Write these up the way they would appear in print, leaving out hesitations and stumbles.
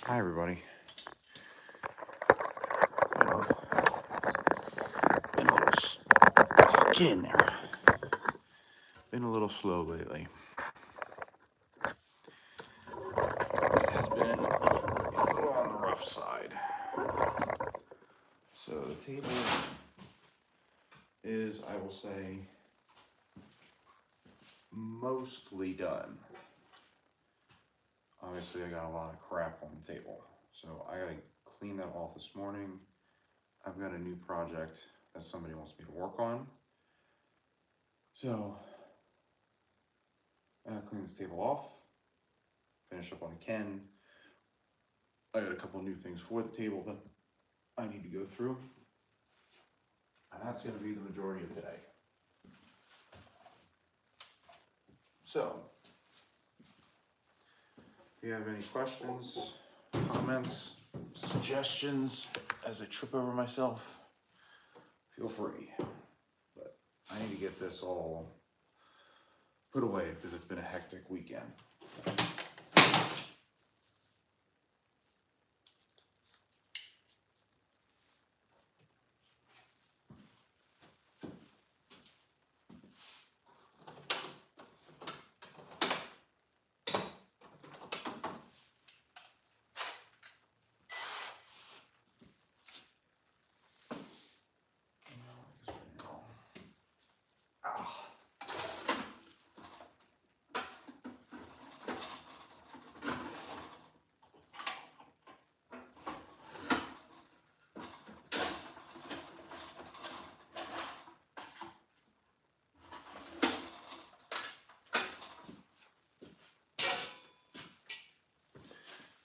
Hi everybody. Been a little get in there. Been a little slow lately. It has been a little on the rough side. So the table is, I will say, mostly done. Obviously, I got a lot of crap on the table, so I gotta clean that off this morning. I've got a new project that somebody wants me to work on, so I gotta clean this table off, finish up on a Ken. I got a couple new things for the table that I need to go through, and that's gonna be the majority of today. So, if you have any questions, comments, suggestions as I trip over myself, feel free. But I need to get this all put away because it's been a hectic weekend.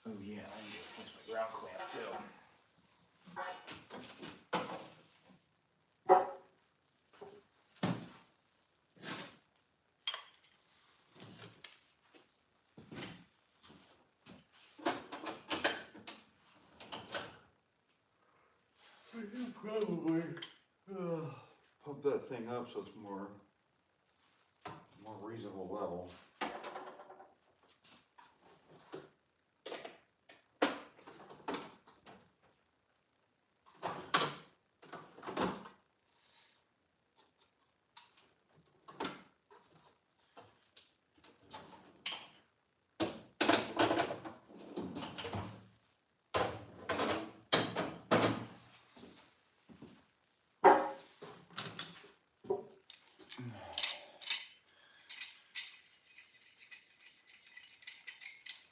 Oh yeah, I need to fix my ground clamp too. I should probably pump that thing up so it's more reasonable level.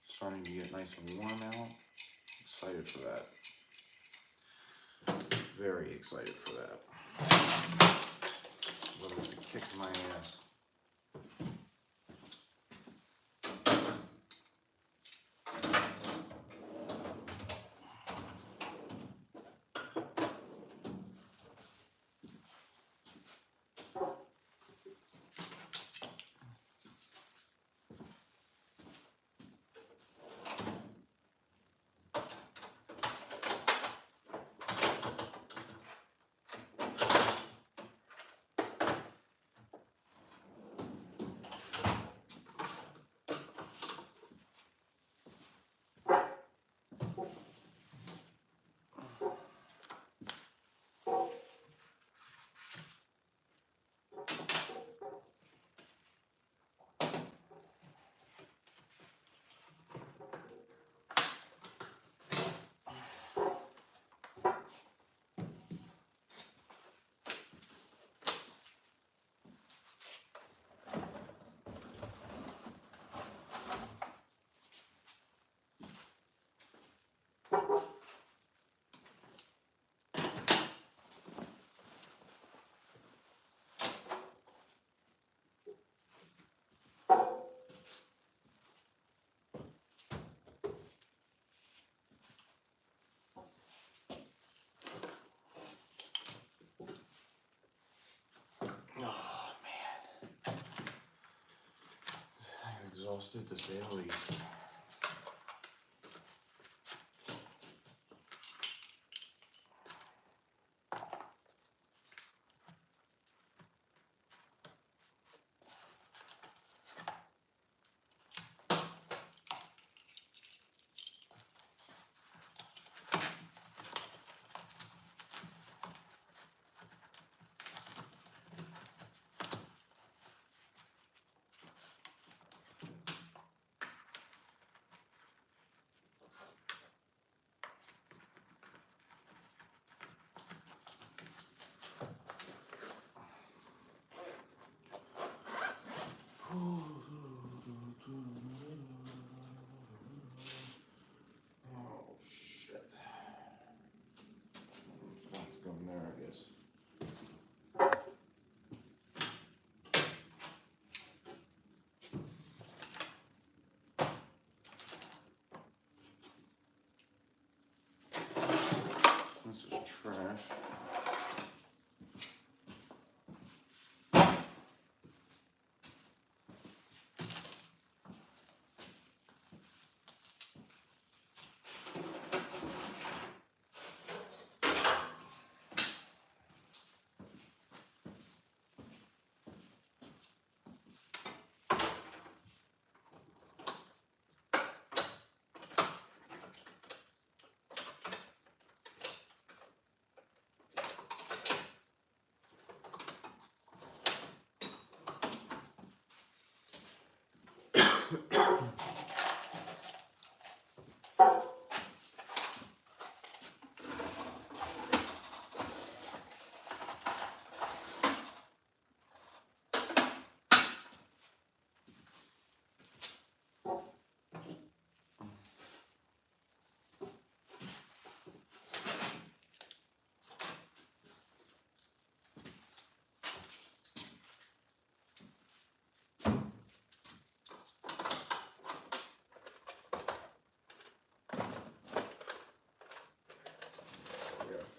Starting to get nice and warm out. Excited for that. Very excited for that. Literally kicked my ass. Oh man, I'm exhausted to say the least.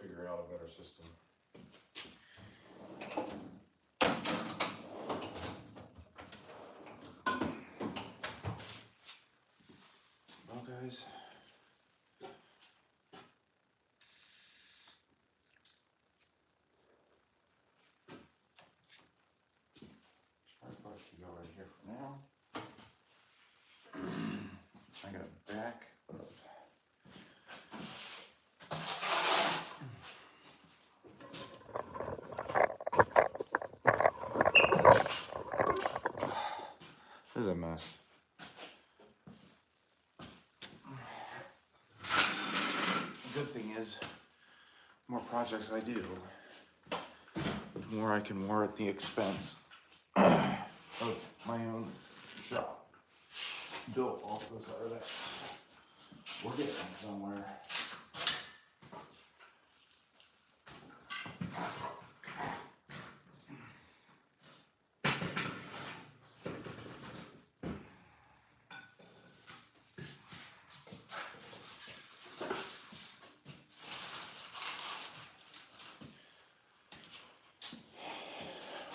Figure out a better system. Well, guys, tripod can go right here for now. I got a back of this is a mess. The good thing is, the more projects I do, the more I can warrant the expense of my own shop built off the side of that. We're getting somewhere.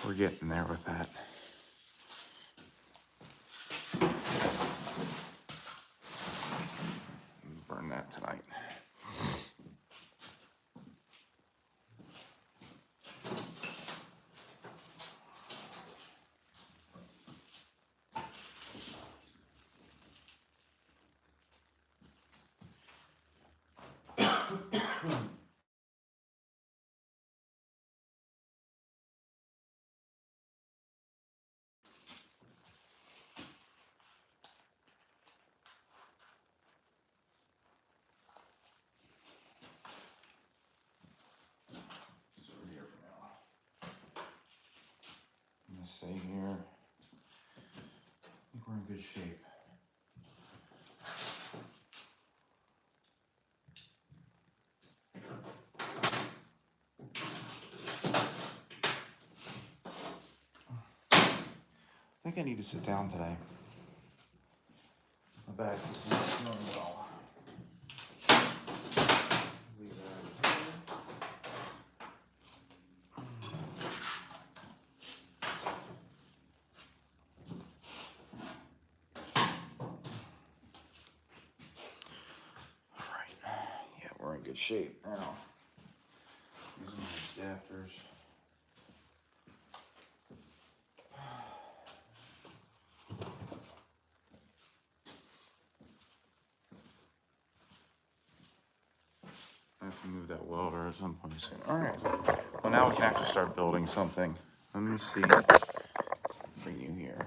We're getting there with that. Burn that tonight. Stay here. I think we're in good shape. I think I need to sit down today. My back is not feeling well. Leave that here. We're in good shape now. Using my adapters. I have to move that welder at some point soon. All right. Well, now we can actually start building something. Let me see. Bring you here.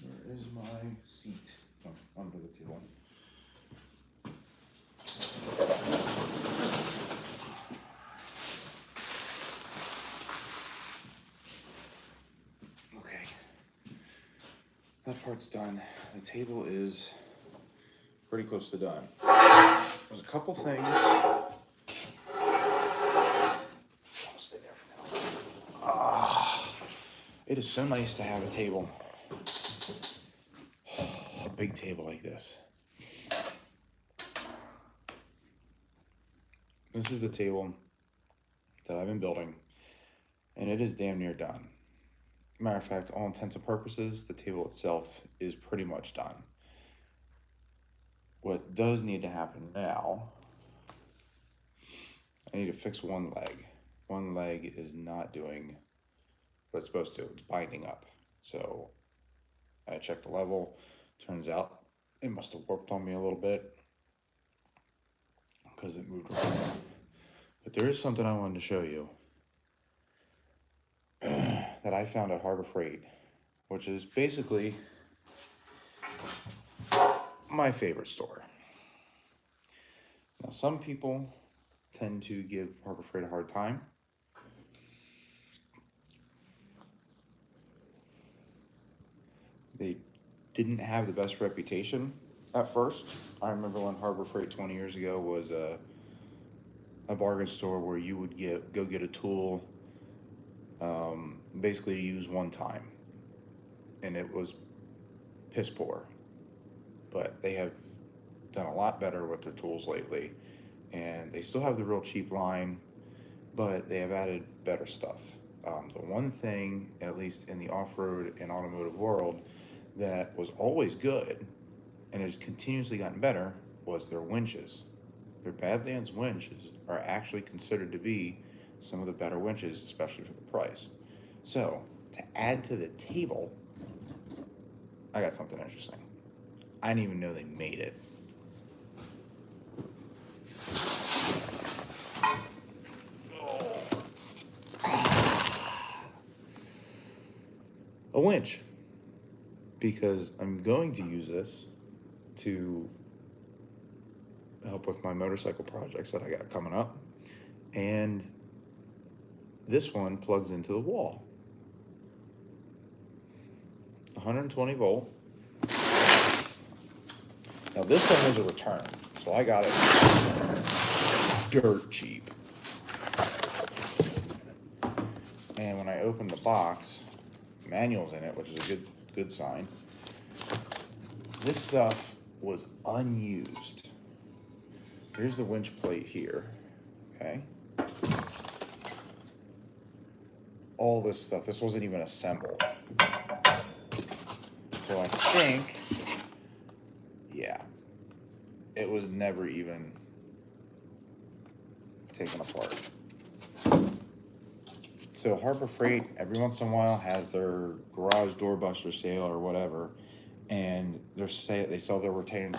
Where is my seat? Oh, under the table. Okay. That part's done. The table is pretty close to done. There's a couple things. I'll stay there for now. It is so nice to have a table. A big table like this. This is the table that I've been building, and it is damn near done. Matter of fact, all intents and purposes, the table itself is pretty much done. What does need to happen now, I need to fix one leg. One leg is not doing what it's supposed to. It's binding up. So I checked the level. Turns out it must have warped on me a little bit because it moved around. But there is something I wanted to show you that I found at Harbor Freight, which is basically my favorite store. Now, some people tend to give Harbor Freight a hard time. They didn't have the best reputation at first. I remember when Harbor Freight 20 years ago was a bargain store where you would go get a tool basically to use one time, and it was piss poor. But they have done a lot better with their tools lately, and they still have the real cheap line, but they have added better stuff. The one thing, at least in the off-road and automotive world, that was always good and has continuously gotten better was their winches. Their Badlands winches are actually considered to be some of the better winches, especially for the price. So, to add to the table, I got something interesting. I didn't even know they made it. A winch, because I'm going to use this to help with my motorcycle projects that I got coming up, and this one plugs into the wall. 120 volt. Now this one was a return, so I got it dirt cheap. And when I opened the box, manual's in it, which is a good sign. This stuff was unused. Here's the winch plate here, okay? All this stuff, this wasn't even assembled. So I think, yeah, it was never even taken apart. So Harbor Freight, every once in a while, has their garage doorbuster sale or whatever, and they sell their returns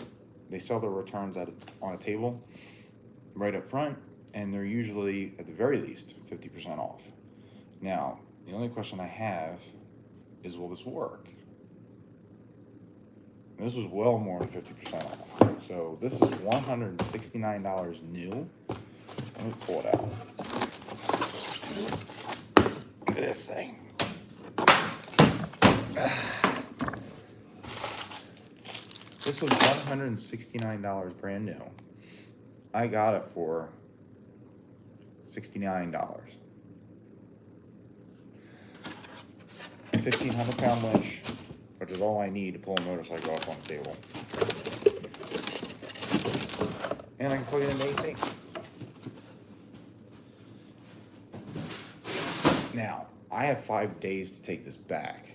on a table right up front, and they're usually, at the very least, 50% off. Now, the only question I have is, will this work? And this was well more than 50% off. So this is $169 new. Let me pull it out. Look at this thing. This was $169 brand new. I got it for $69. 1,500 pound winch, which is all I need to pull a motorcycle off on the table. And I can plug it into AC. Now, I have 5 days to take this back.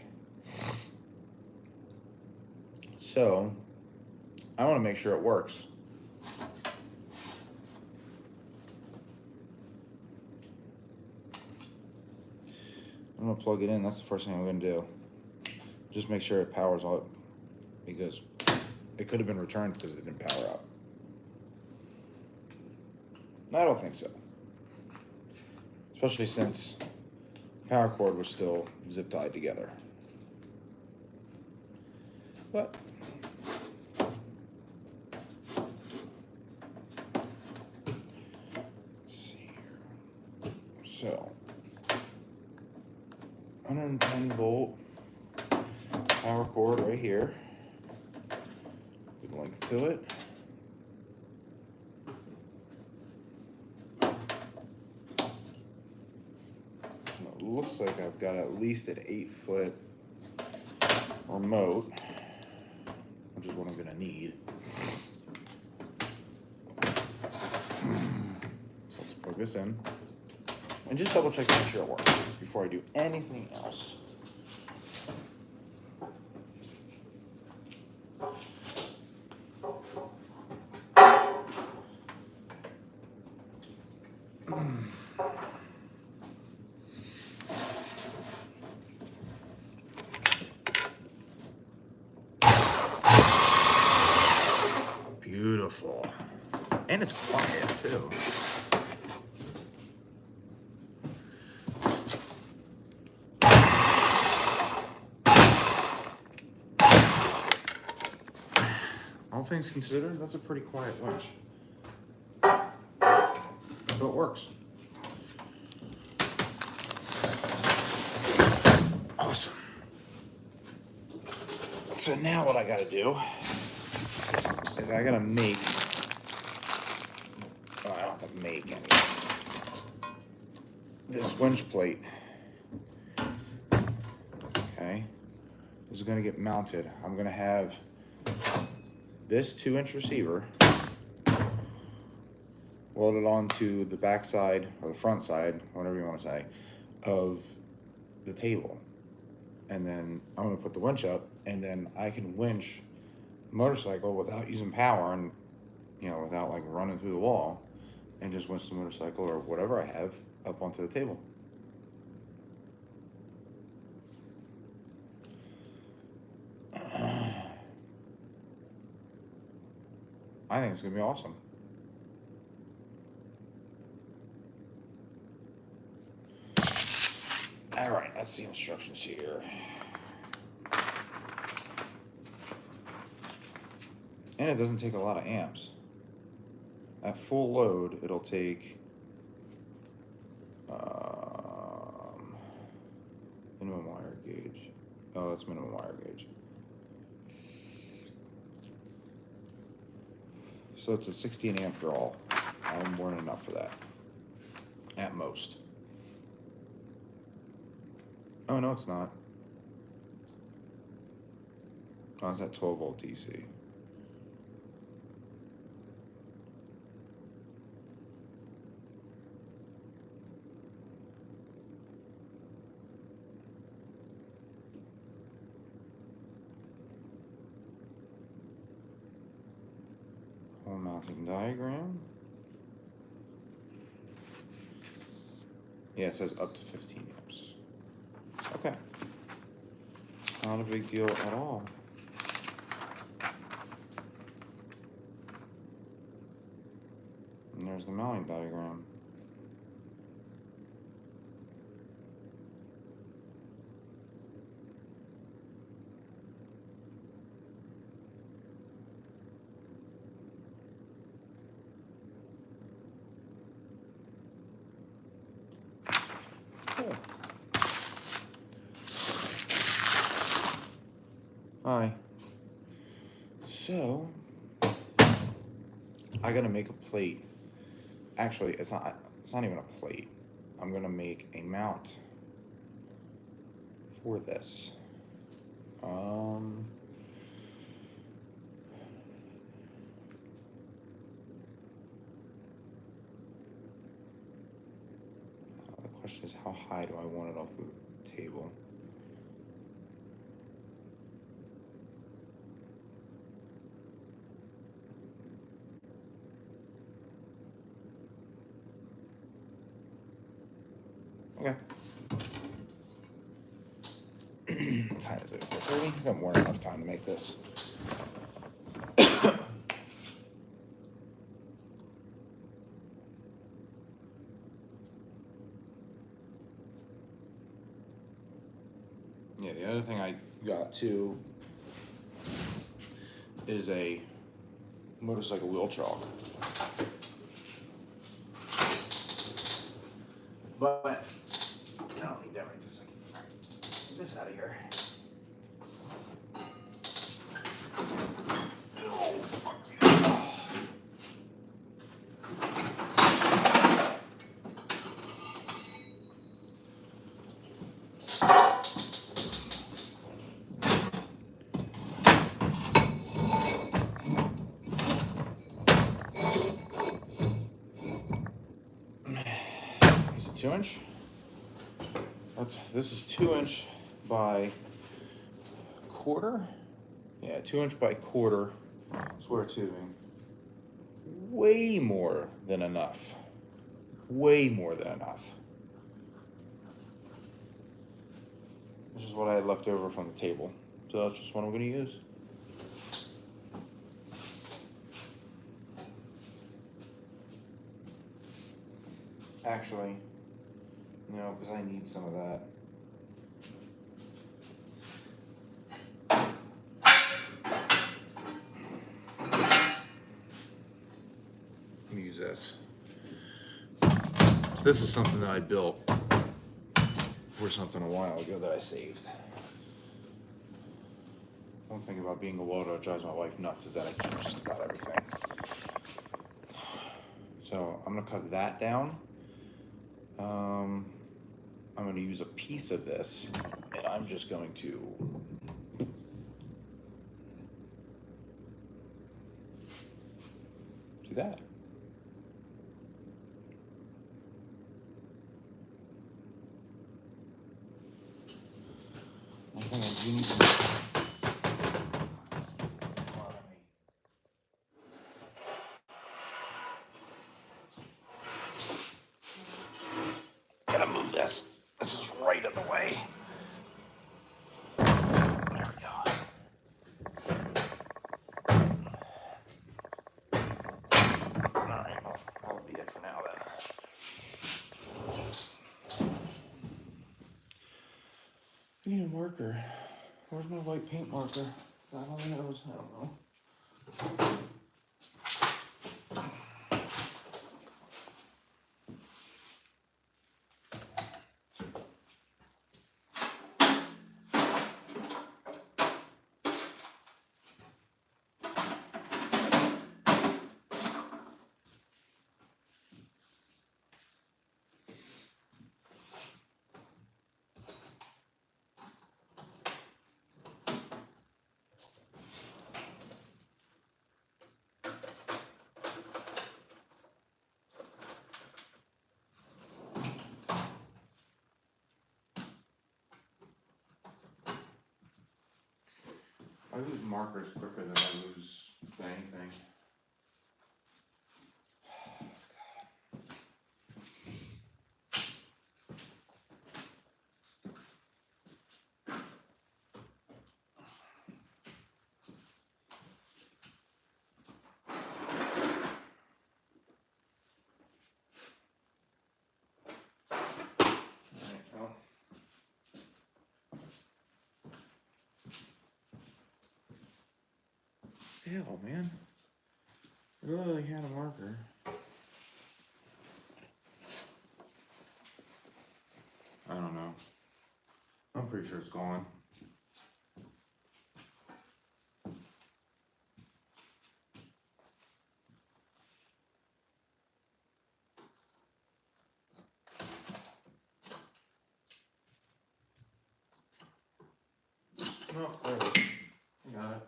So, I want to make sure it works. I'm going to plug it in. That's the first thing I'm going to do. Just make sure it powers up, because it could have been returned because it didn't power up. I don't think so. Especially since the power cord was still zip tied together. But let's see here. So 110 volt power cord right here. Good length to it. It looks like I've got at least an 8-foot remote, which is what I'm gonna need. So let's plug this in and just double check to make sure it works before I do anything else. beautiful. And it's quiet too. All things considered, that's a pretty quiet winch. So it works. Awesome. So now what I gotta do is I gotta make, well, I don't have to make any, this winch plate. Okay. This is gonna get mounted. I'm gonna have this 2-inch receiver welded onto the back side or the front side, whatever you want to say, of the table. And then I'm gonna put the winch up, and then I can winch the motorcycle without using power and, you know, without like running through the wall, and just winch the motorcycle or whatever I have up onto the table. I think it's gonna be awesome. All right, that's the instructions here. And it doesn't take a lot of amps. At full load, it'll take minimum wire gauge. Oh, that's minimum wire gauge. So it's a 16 amp draw. I'm more than enough for that, at most. Oh, no, it's not. Oh, it's at 12 volt DC. Hole mounting diagram. Yeah, it says up to 15 amps. Okay. Not a big deal at all. And there's the mounting diagram. Cool. Hi. So, I gotta make a plate. Actually, it's not even a plate. I'm gonna make a mount for this. The question is, how high do I want it off the table? Okay. What time is it? 4:30? I've got more than enough time to make this. Yeah, the other thing I got too is a motorcycle wheel chalk. But I don't need that right this second. All right, get this out of here. Oh, fuck you. Use a 2-inch. This is 2-inch by quarter. Yeah, 2-inch by quarter square tubing. Way more than enough. Way more than enough. This is what I had left over from the table. So that's just what I'm going to use. Actually, no, because I need some of that. Let me use this. So this is something that I built for something a while ago that I saved. One thing about being a welder that drives my wife nuts is that I keep just about everything. So I'm gonna cut that down. I'm gonna use a piece of this, and I'm just going to do that. One thing I do need to gotta move this. This is right in the way. There we go. Alright, well, that'll be it for now then. I need a marker. Where's my white paint marker? God only knows. I don't know. I lose markers quicker than I lose anything. Hell, man. I really had a marker. I don't know. I'm pretty sure it's gone. No, there it is. I got it.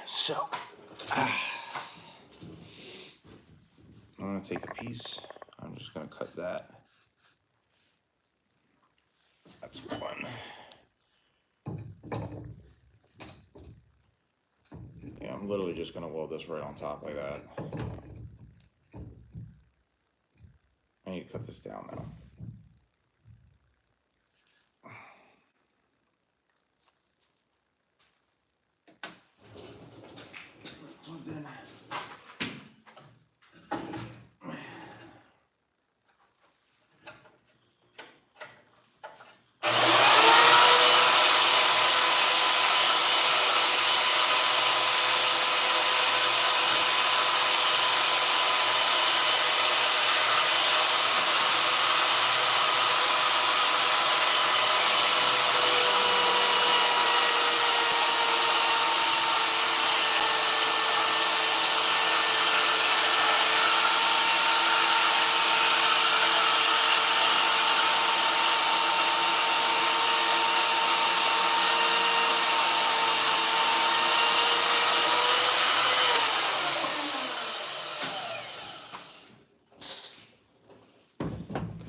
So, I'm gonna take a piece. I'm just gonna cut that. That's one. Yeah, I'm literally just gonna weld this right on top like that. I need to cut this down now. Plugged in.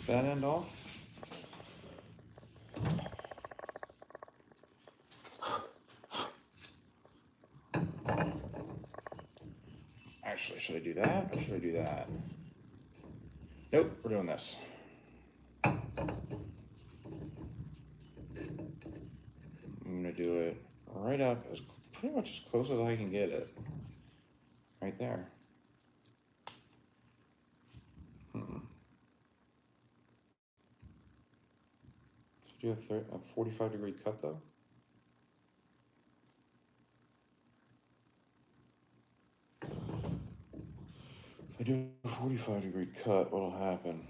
That end off. Actually, should I do that or should I do that? Nope, we're doing this. I'm gonna do it right up as pretty much as close as I can get it. Right there. Should do a 45-degree cut though. If I do a 45-degree cut, what'll happen?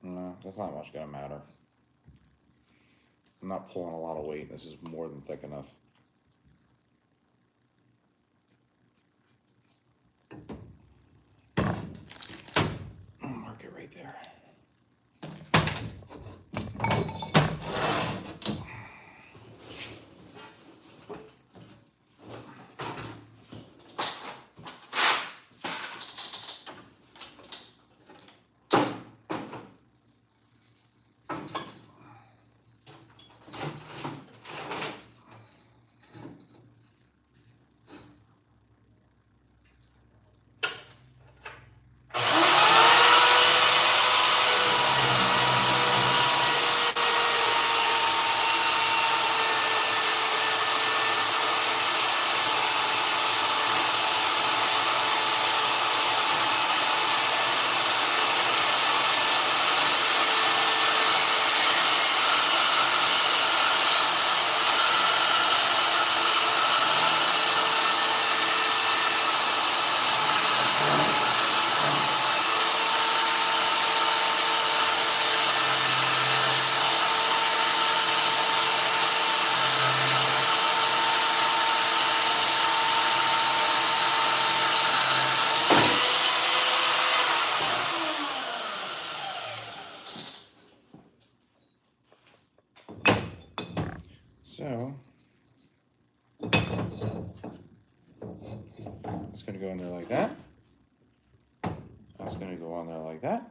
No, that's not much gonna matter. I'm not pulling a lot of weight. This is more than thick enough. Mark it right there. So, it's going to go in there like that. That's going to go on there like that.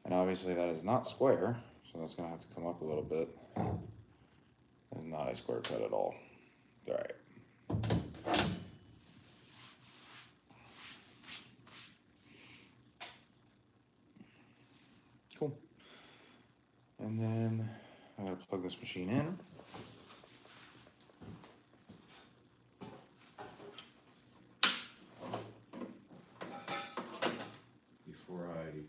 And obviously that is not square, so that's going to have to come up a little bit. It's not a square cut at all. All right. Cool. And then I'm going to plug this machine in. Before I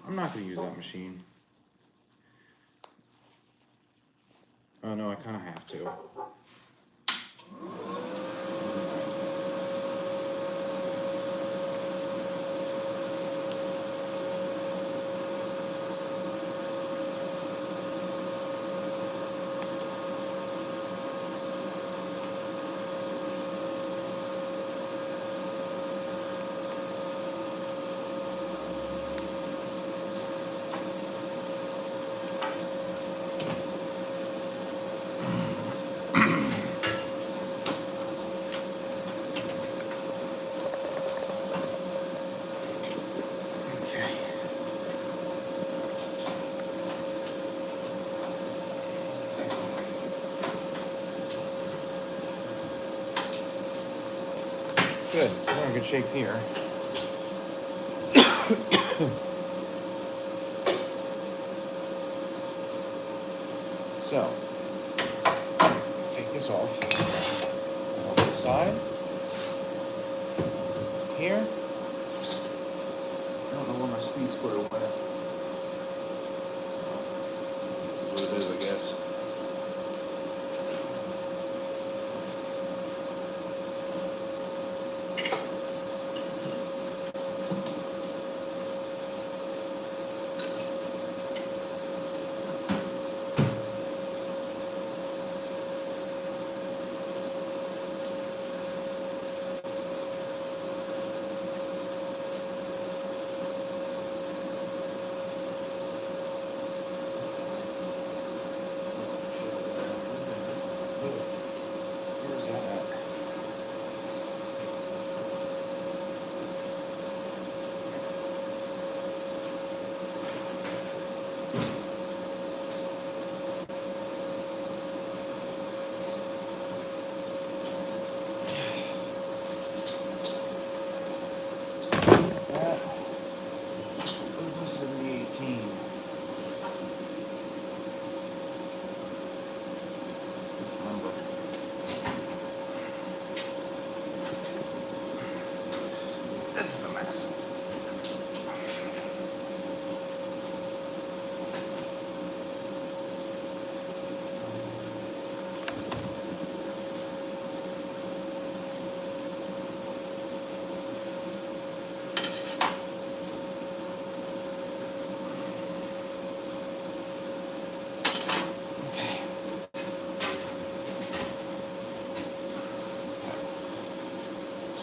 I'm not going to use that machine. Oh no, I kind of have to. Good, we're in good shape here. So, take this off the side. Here. I don't know where my speed square went. That's what it is, I guess.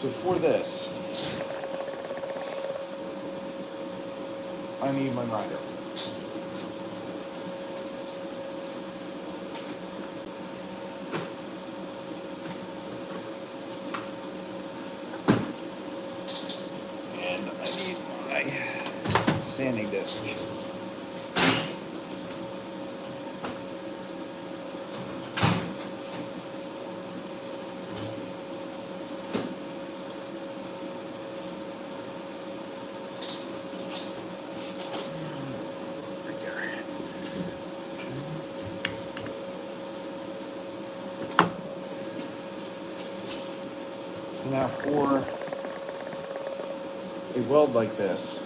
So for this, I need my grinder. And I need my sanding disc. Right there. So now for a weld like this,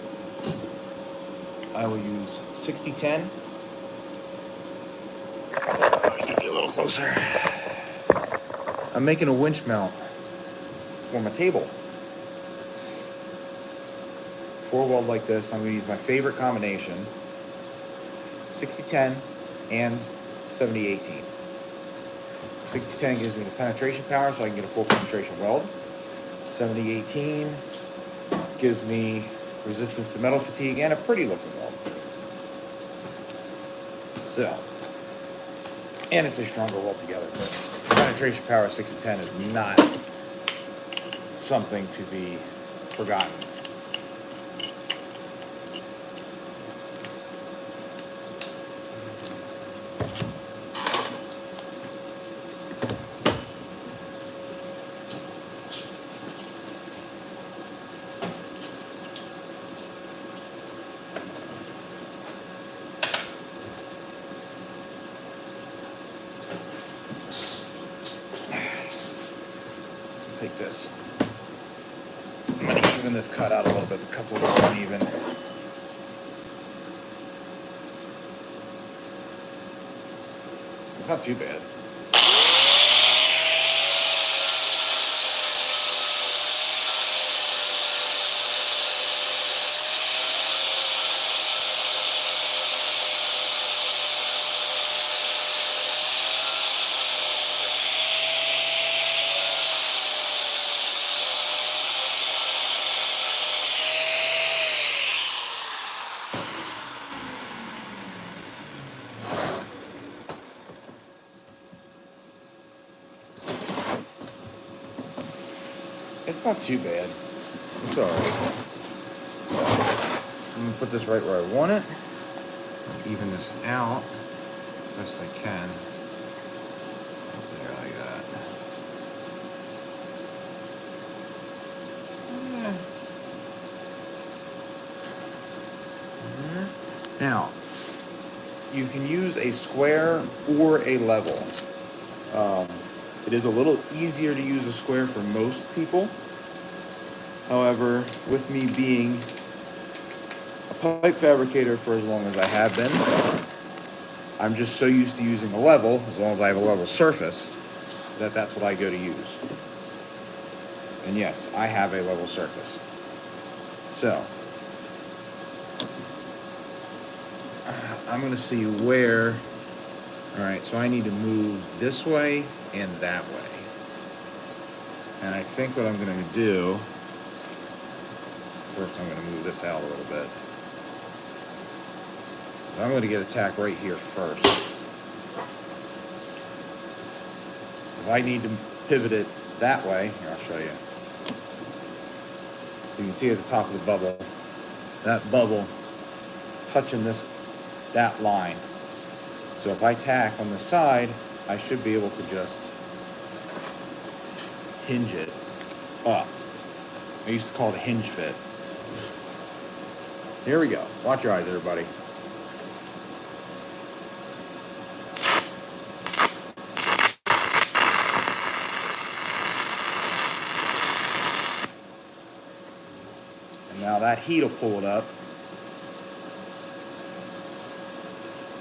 I will use 60-10. Let me get you a little closer. I'm making a winch mount for my table. For a weld like this, I'm going to use my favorite combination, 60-10 and 70-18. 60-10 gives me the penetration power so I can get a full penetration weld. 70-18 gives me resistance to metal fatigue and a pretty looking weld. So, and it's a stronger weld together. But penetration power of 60-10 is not something to be forgotten. Take this. I'm going to even this cut out a little bit. The cut's a little uneven. It's not too bad. It's not too bad. It's alright. So, I'm going to put this right where I want it. Even this out best I can. There, like that. Yeah. Now, you can use a square or a level. It is a little easier to use a square for most people. However, with me being a pipe fabricator for as long as I have been, I'm just so used to using a level, as long as I have a level surface, that's what I go to use. And yes, I have a level surface. So, I'm going to see where, alright, so I need to move this way and that way. And I think what I'm going to do, first I'm going to move this out a little bit. I'm going to get a tack right here first. If I need to pivot it that way, here I'll show you. You can see at the top of the bubble, that bubble is touching that line. So if I tack on the side, I should be able to just hinge it up. I used to call it a hinge fit. Here we go. Watch your eyes, everybody. And now that heat will pull it up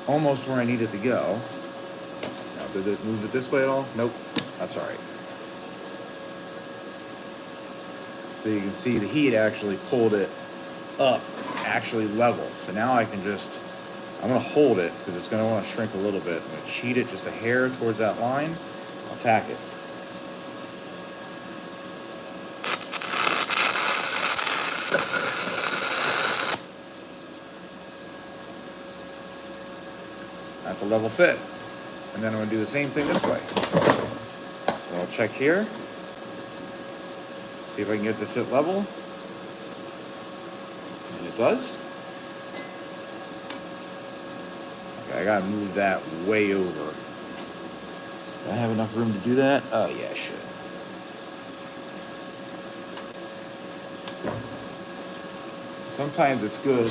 almost where I need it to go. Now, did it move it this way at all? Nope. That's all right. So you can see the heat actually pulled it up, actually level. So now I can just, I'm going to hold it because it's going to want to shrink a little bit. I'm going to cheat it just a hair towards that line. I'll tack it. That's a level fit. And then I'm going to do the same thing this way. So I'll check here. See if I can get this at level. And it does. Okay, I got to move that way over. Do I have enough room to do that? Oh, yeah, I should. Sometimes it's good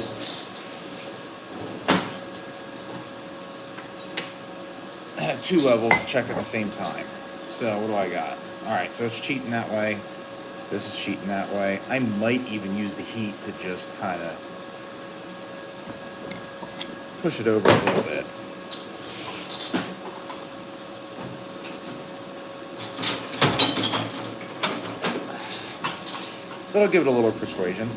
to have two levels to check at the same time. So what do I got? All right, so it's cheating that way. This is cheating that way. I might even use the heat to just kind of push it over a little bit. That'll give it a little persuasion.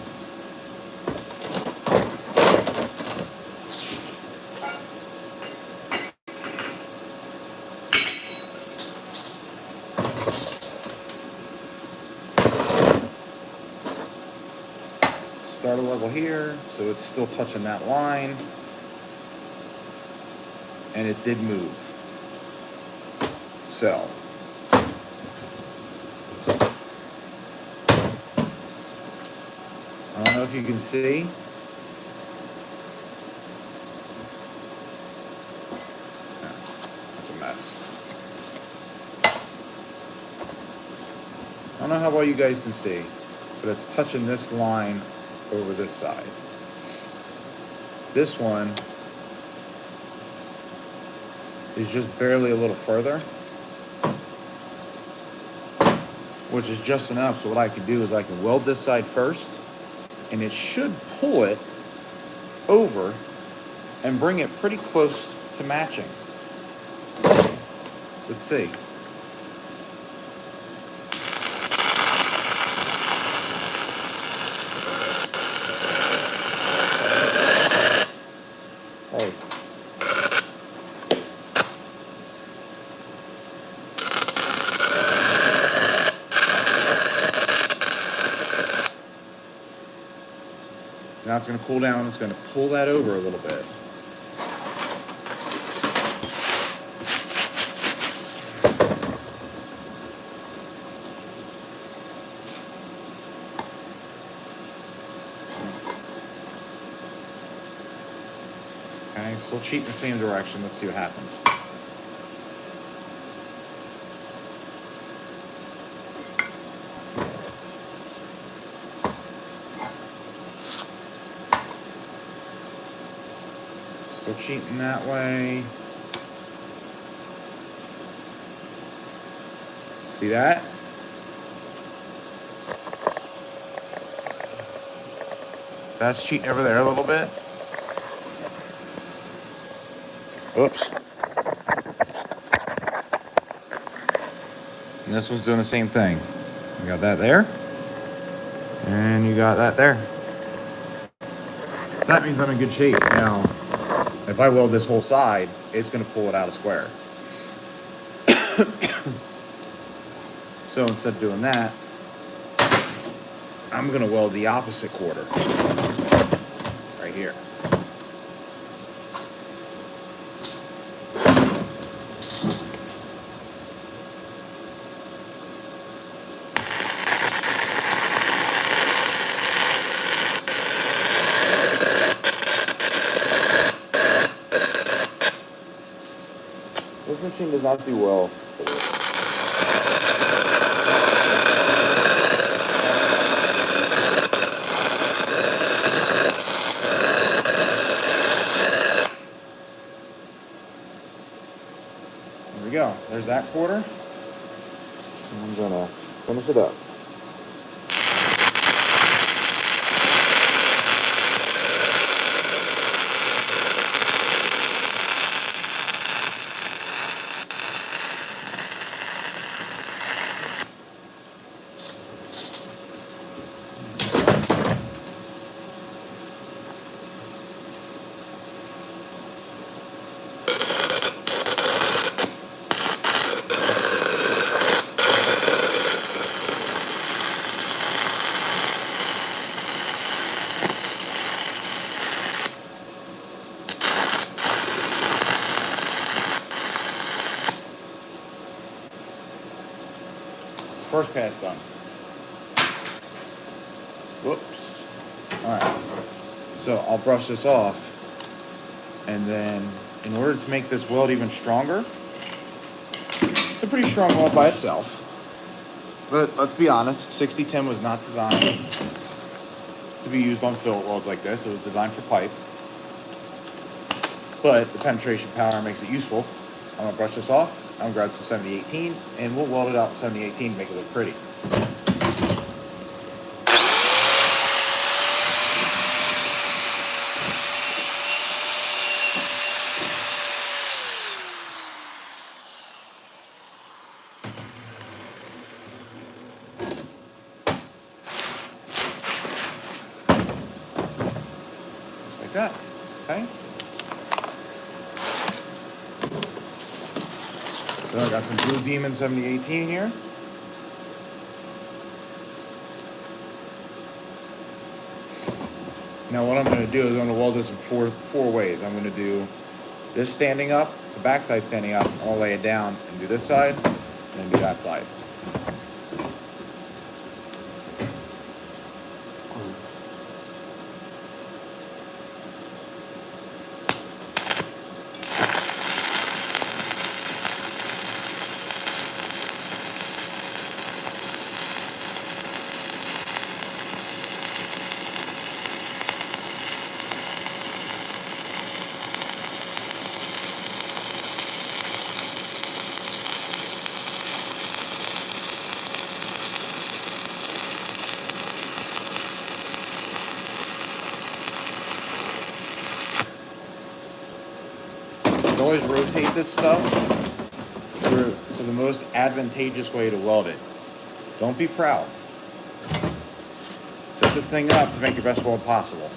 Start a level here, so it's still touching that line. And it did move. So I don't know if you can see. That's a mess. I don't know how well you guys can see, but it's touching this line over this side. This one is just barely a little further, which is just enough. So what I can do is I can weld this side first, and it should pull it over and bring it pretty close to matching. Let's see. Oh. Now it's going to cool down. It's going to pull that over a little bit. Okay, still cheat in the same direction. Let's see what happens. Still cheating that way. See that? That's cheating over there a little bit. Oops. And this one's doing the same thing. You got that there. And you got that there. So that means I'm in good shape. Now, if I weld this whole side, it's going to pull it out of square. So instead of doing that, I'm going to weld the opposite quarter. Right here. This machine does not do well. There we go. There's that quarter. And I'm gonna finish it up. first pass done. Whoops. Alright. So I'll brush this off. And then, in order to make this weld even stronger, it's a pretty strong weld by itself. But let's be honest, 6010 was not designed to be used on fillet welds like this. It was designed for pipe. But the penetration power makes it useful. I'm gonna brush this off. I'm gonna grab some 7018 and we'll weld it out with 7018 to make it look pretty. Just like that, okay? So I got some Blue Demon 7018 here. Now what I'm going to do is I'm going to weld this in four ways. I'm going to do this standing up, the back side standing up, I'll lay it down and do this side, and then do that side. Always rotate this stuff to the most advantageous way to weld it. Don't be proud. Set this thing up to make your best weld possible.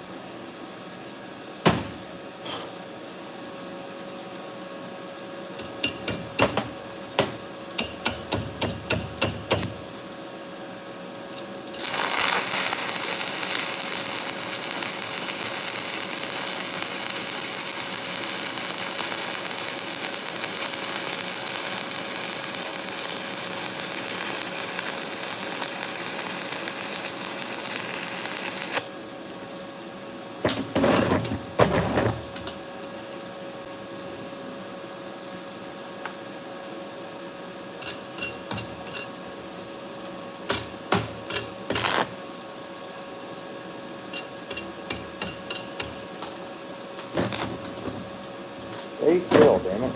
Stay still, damn it.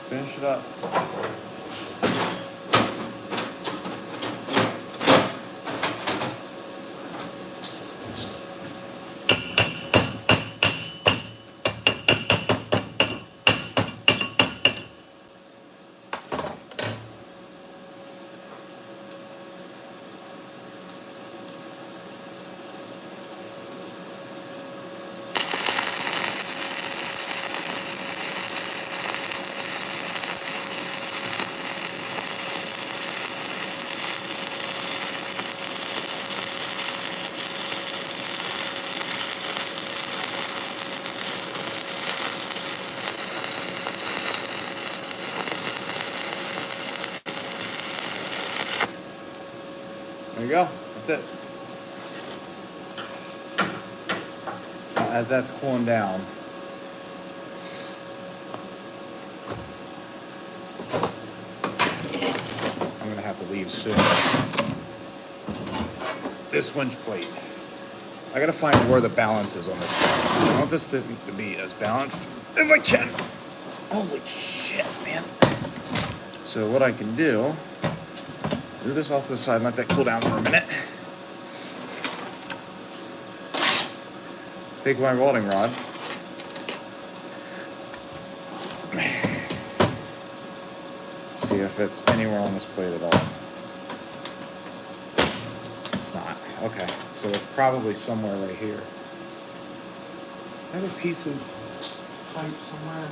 Finish it up. There you go, that's it. Now, as that's cooling down, I'm gonna have to leave soon. This winch plate. I gotta find where the balance is on this thing. I want this to be as balanced as I can. Holy shit, man. So what I can do, move this off to the side and let that cool down for a minute. Take my welding rod. See if it's anywhere on this plate at all. It's not. Okay, so it's probably somewhere right here. I have a piece of pipe somewhere.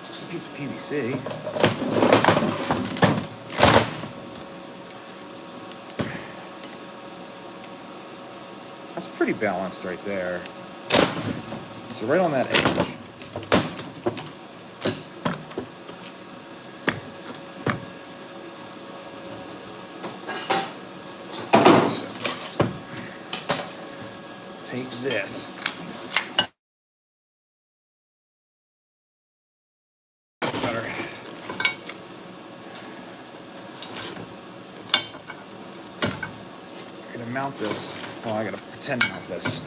It's a piece of PVC. That's pretty balanced right there. So right on that edge. So, take this. Better. I'm gonna mount this. Well, I gotta pretend to mount this.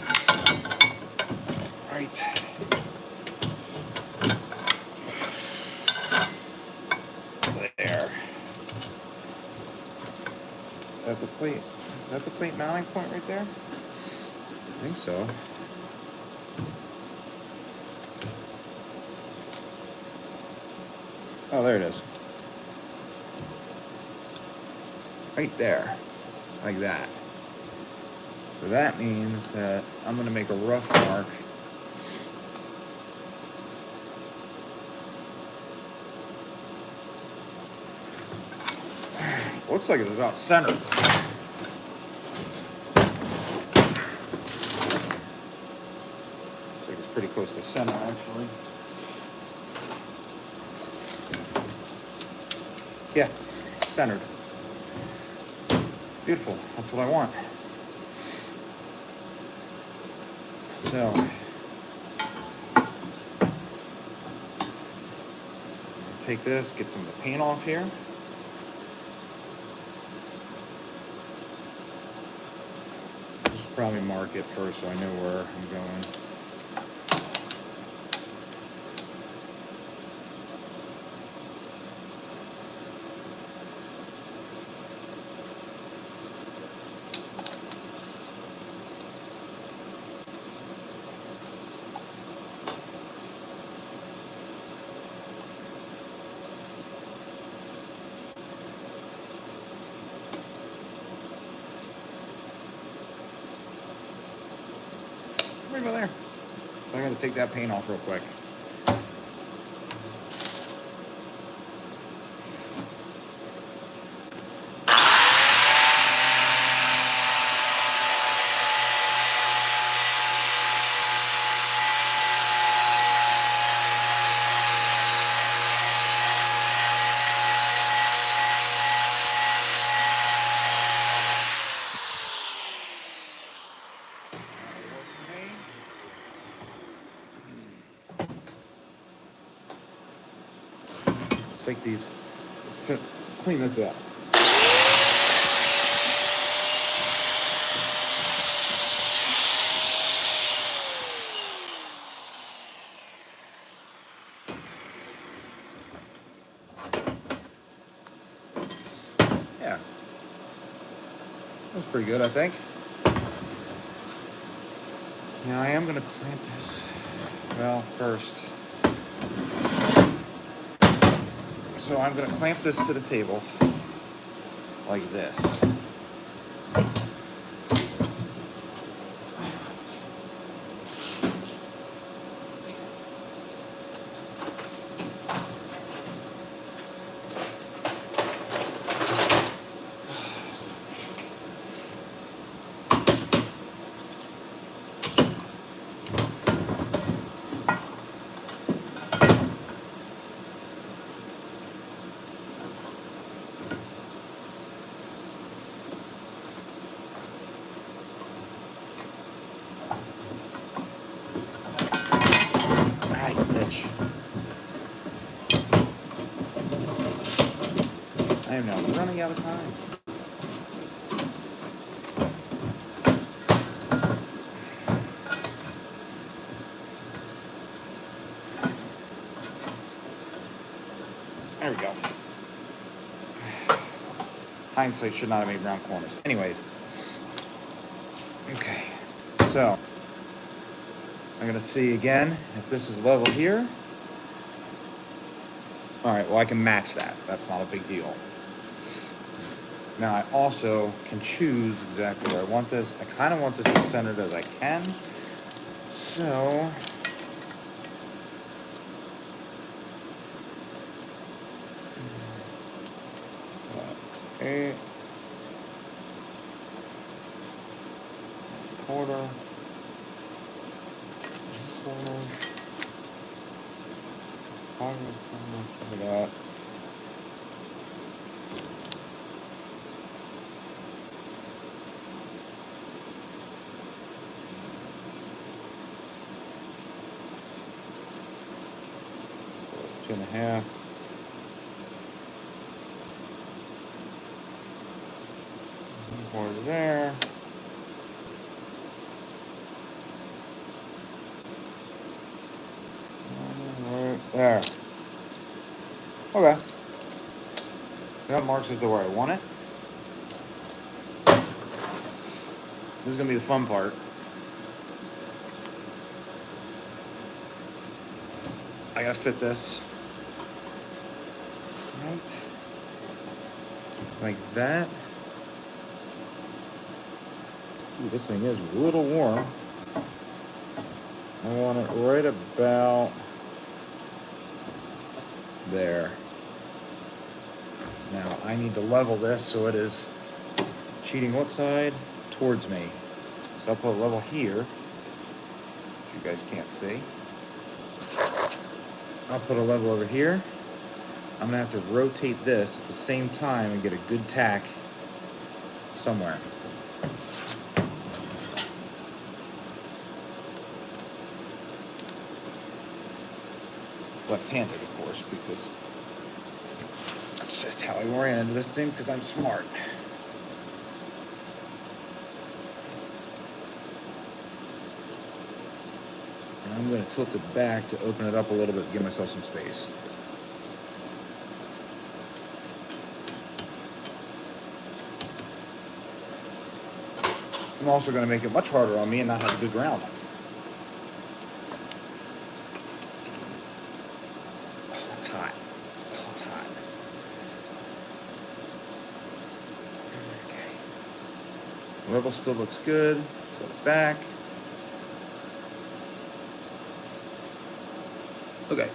Right. There. Is that the plate? Is that the plate mounting point right there? I think so. Oh, there it is. Right there. Like that. So that means that I'm going to make a rough mark. Looks like it's about centered. Looks like it's pretty close to center, actually. Yeah, centered. Beautiful. That's what I want. So, take this, get some of the paint off here. Just probably mark it first so I know where I'm going. Right about there. So I gotta take that paint off real quick. It's like these, clean this up. Yeah, that's pretty good, I think. Now I am going to clamp this. Well, first. So I'm going to clamp this to the table like this. I am now running out of time. There we go. Hindsight should not have made round corners. Anyways. Okay. So, I'm going to see again if this is level here. All right, well, I can match that. That's not a big deal. Now, I also can choose exactly where I want this. I kind of want this as centered as I can. So, eight, quarter, look at that. Two and a half. Quarter there. Right there. Okay. That marks as to where I want it. This is going to be the fun part. I got to fit this. Right. Like that. Ooh, this thing is a little warm. I want it right about there. Now I need to level this so it is cheating what side? Towards me. So I'll put a level here, which you guys can't see. I'll put a level over here. I'm gonna have to rotate this at the same time and get a good tack somewhere. Left-handed, of course, because that's just how I oriented this thing, because I'm smart. And I'm going to tilt it back to open it up a little bit, give myself some space. I'm also going to make it much harder on me and not have a good ground. Oh, that's hot. Oh, it's hot. Okay. Level still looks good. Set it back. Okay.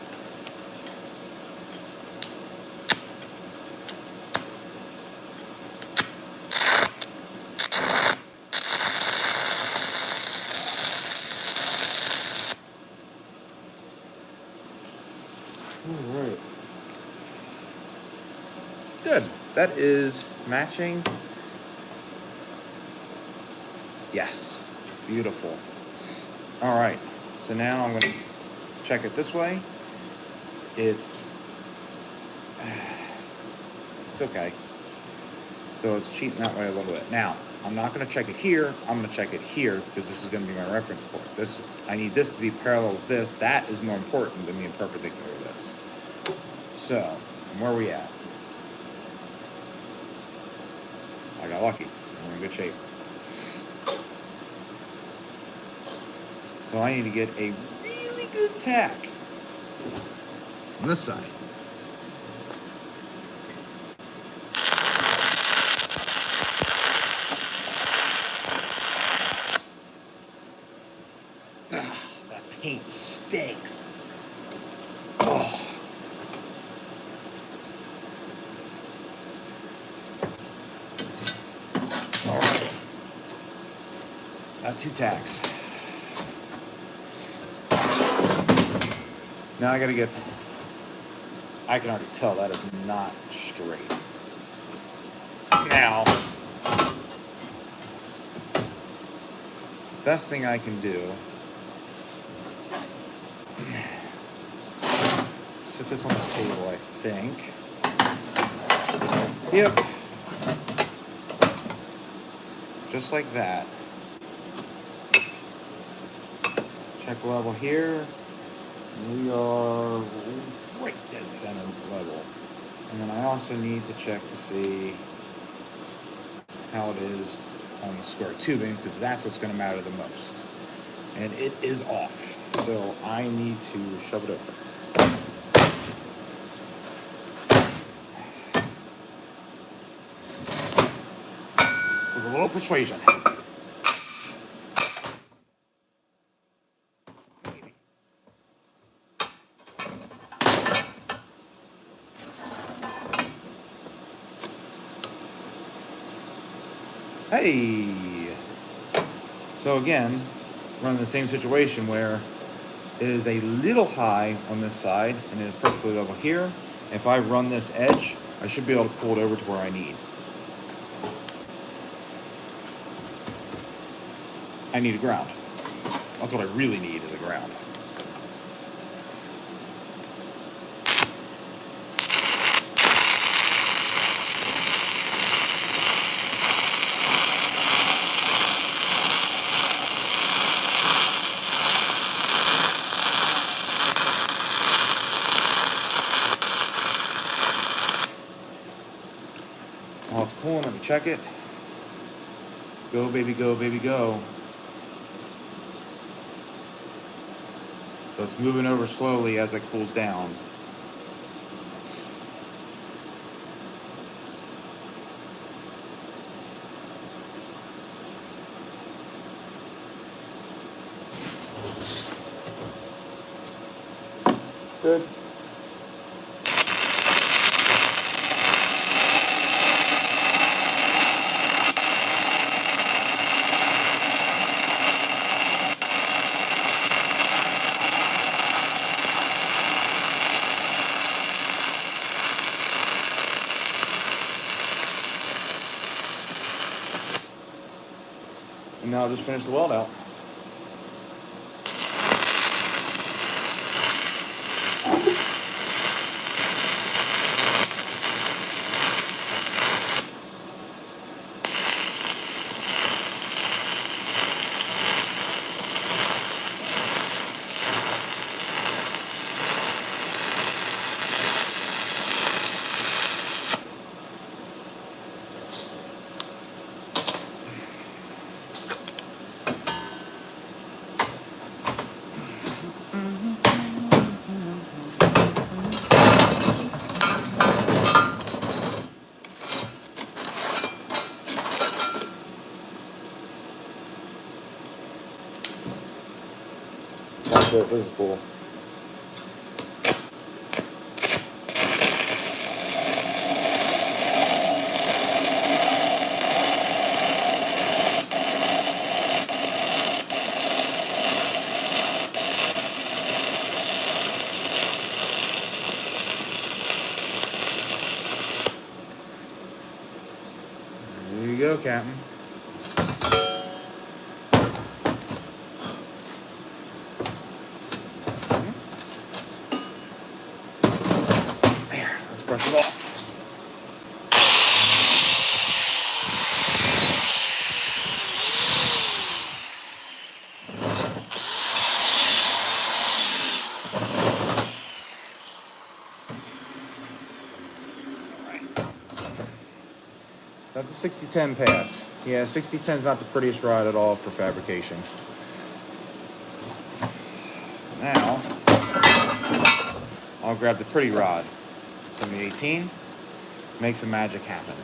All right. Good. That is matching. Yes. Beautiful. All right. So now I'm going to check it this way. It's okay. So it's cheating that way a little bit. Now, I'm not going to check it here. I'm going to check it here because this is going to be my reference point. I need this to be parallel with this. That is more important than being perpendicular to this. So, where are we at? I got lucky. We're in good shape. So I need to get a really good tack on this side. Ah, that paint stinks. Oh. All right. Got 2 tacks. Now I gotta get, I can already tell that is not straight. Now, best thing I can do, sit this on the table, I think. Yep. Just like that. Check level here. We are right dead center level. And then I also need to check to see how it is on the square tubing, because that's what's going to matter the most. And it is off. So I need to shove it over. with a little persuasion. Hey! So again, we're in the same situation where it is a little high on this side and it is perfectly level here. If I run this edge, I should be able to pull it over to where I need. I need a ground. That's what I really need, is a ground. While it's cooling, let me check it. Go, baby, go, baby, go. So it's moving over slowly as it cools down. Good. And now I'll just finish the weld out. That's it, this is cool. There you go, Captain. There, let's brush it off. That's a 6010 pass. Yeah, 6010 is not the prettiest rod at all for fabrication. Now, I'll grab the pretty rod. 7018. Make some magic happen.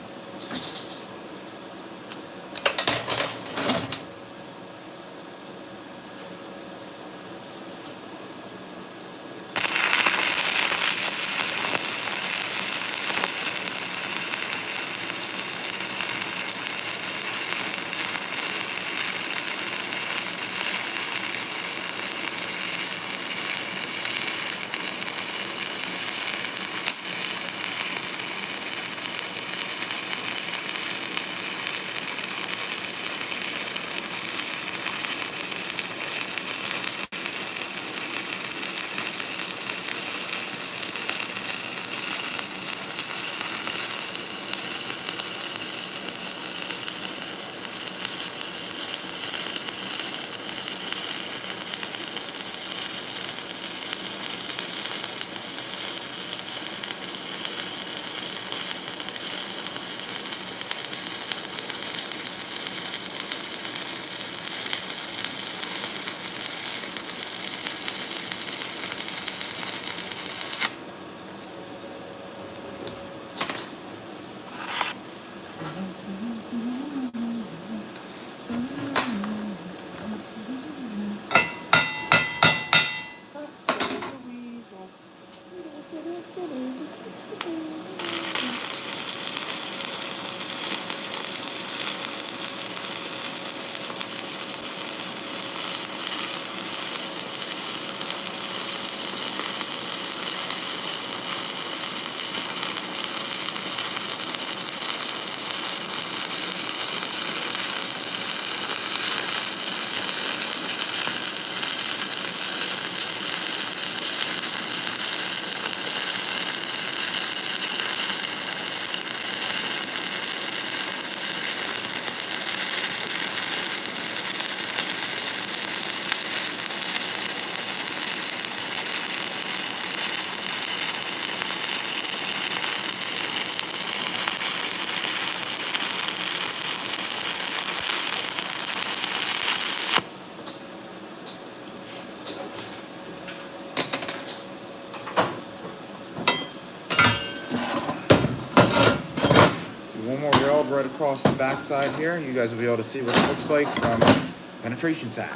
across the back side here. You guys will be able to see what it looks like from penetration side.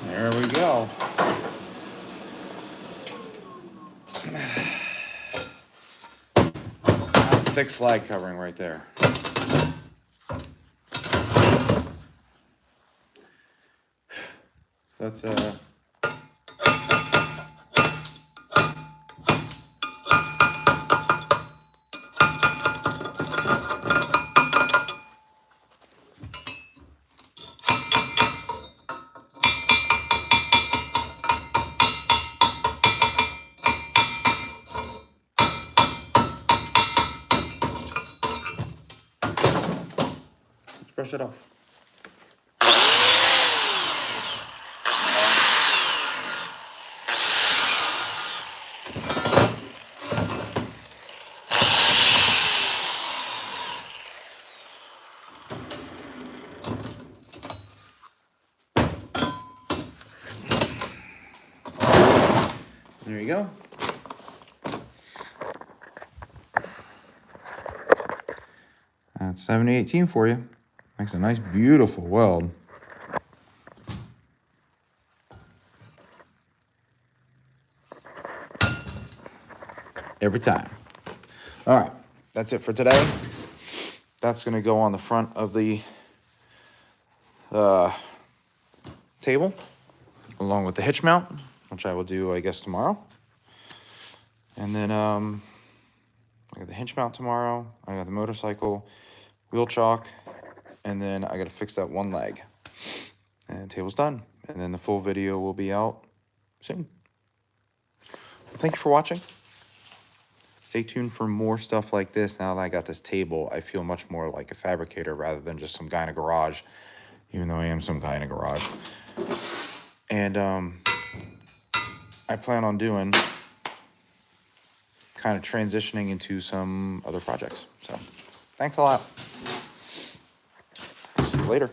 There we go. That's a thick slide covering right there. So that's let's brush it off. There you go. That's 7018 for you. Makes a nice, beautiful weld. Every time. All right, that's it for today. That's going to go on the front of the table, along with the hitch mount, which I will do, I guess, tomorrow. And then I got the hinge mount tomorrow. I got the motorcycle wheel chock, and then I got to fix that one leg. And the table's done. And then the full video will be out soon. Thank you for watching. Stay tuned for more stuff like this. Now that I got this table, I feel much more like a fabricator rather than just some guy in a garage, even though I am some guy in a garage. And I plan on doing kind of transitioning into some other projects. So thanks a lot. See you later.